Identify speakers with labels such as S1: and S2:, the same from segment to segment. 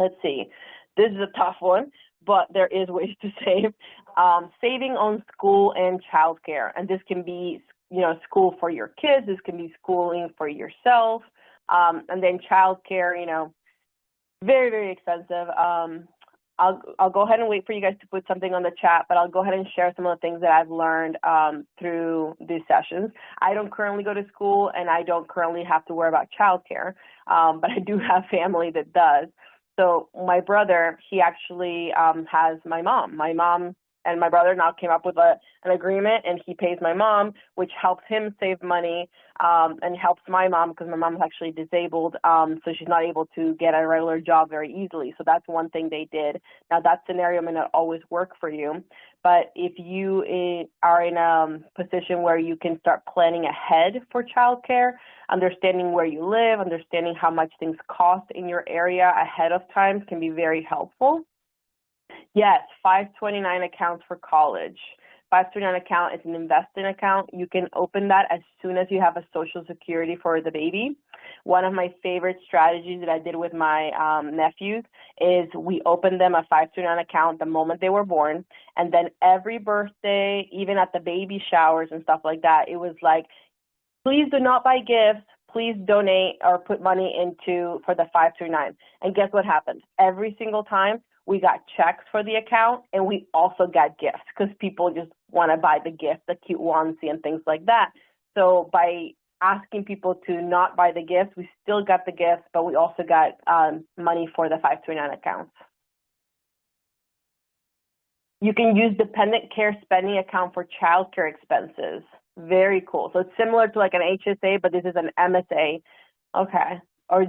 S1: let's see. This is a tough one, but there is ways to save. Saving on school and childcare, and this can be, school for your kids. This can be schooling for yourself, and then childcare. Very, very expensive. I'll go ahead and wait for you guys to put something on the chat, but I'll go ahead and share some of the things that I've learned through these sessions. I don't currently go to school, and I don't currently have to worry about childcare, but I do have family that does. So my brother, he actually has my mom. My mom and my brother now came up with an agreement, and he pays my mom, which helps him save money and helps my mom because my mom is actually disabled, so she's not able to get a regular job very easily. So that's one thing they did. Now, that scenario may not always work for you, but if you are in a position where you can start planning ahead for childcare, understanding where you live, understanding how much things cost in your area ahead of time can be very helpful. Yes, 529 accounts for college. 529 account is an investing account. You can open that as soon as you have a Social Security for the baby. One of my favorite strategies that I did with my nephews is we opened them a 529 account the moment they were born, and then every birthday, even at the baby showers and stuff like that, it was like, please do not buy gifts. Please donate or put money for the 529. And guess what happened? Every single time, we got checks for the account, and we also got gifts because people just want to buy the gift, the cute onesie and things like that. So by asking people to not buy the gifts, we still got the gifts, but we also got money for the 529 accounts. You can use dependent care spending account for childcare expenses. Very cool. So it's similar to like an HSA, but this is an MSA. Okay. Or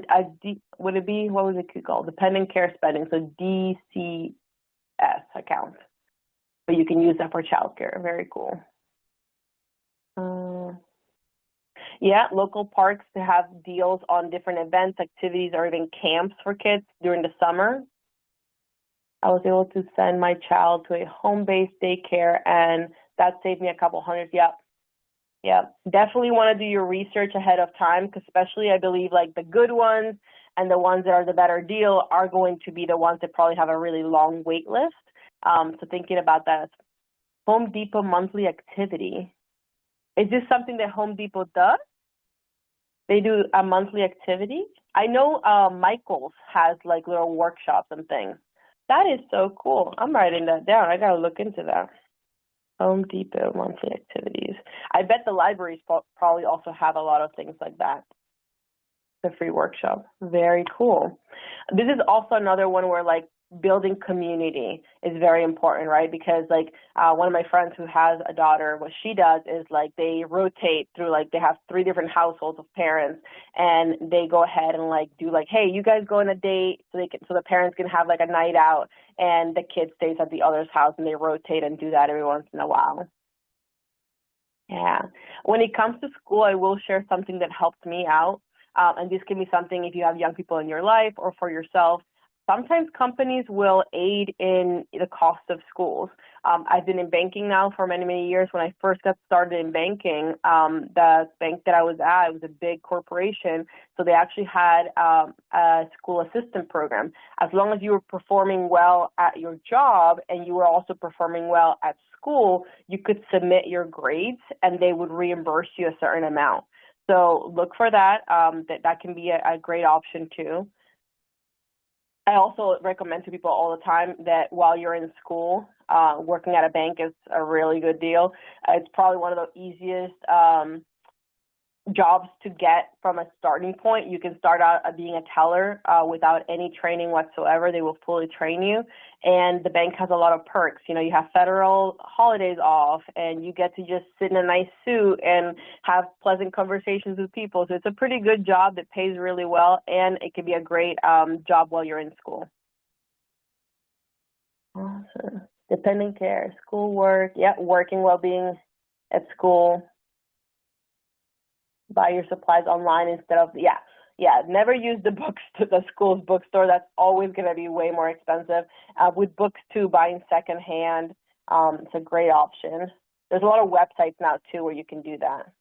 S1: would it be, what was it called? Dependent care spending, so DCS account. But you can use that for childcare. Very cool. Yeah, local parks to have deals on different events, activities, or even camps for kids during the summer. I was able to send my child to a home-based daycare, and that saved me a couple hundred. Yep. Yeah, definitely want to do your research ahead of time, because especially I believe like the good ones and the ones that are the better deal are going to be the ones that probably have a really long wait list. So thinking about that. Home Depot monthly activity. Is this something that Home Depot does? They do a monthly activity? I know Michael's has like little workshops and things. That is so cool. I'm writing that down. I got to look into that. Home Depot monthly activities. I bet the libraries probably also have a lot of things like that. The free workshop. Very cool. This is also another one where like building community is very important, right? Because like one of my friends who has a daughter, what she does is like they rotate through, like they have 3 different households of parents, and they go ahead and like do like, hey, you guys go on a date, so the parents can have like a night out, and the kid stays at the other's house, and they rotate and do that every once in a while. Yeah. When it comes to school, I will share something that helped me out, and this can be something if you have young people in your life or for yourself. Sometimes companies will aid in the cost of schools. I've been in banking now for many, many years. When I first got started in banking, the bank that I was at, it was a big corporation, so they actually had a school assistant program. As long as you were performing well at your job and you were also performing well at school, you could submit your grades and they would reimburse you a certain amount. So look for that. That can be a great option too. I also recommend to people all the time that while you're in school, working at a bank is a really good deal. It's probably one of the easiest jobs to get from a starting point. You can start out being a teller without any training whatsoever. They will fully train you. And the bank has a lot of perks. You know, you have federal holidays off, and you get to just sit in a nice suit and have pleasant conversations with people. So it's a pretty good job that pays really well, and it can be a great job while you're in school. Awesome. Dependent care, schoolwork, yeah, working while being at school. Buy your supplies online instead of, never use the school's bookstore. That's always going to be way more expensive. With books too, buying secondhand, it's a great option. There's a lot of websites now too where you can do that.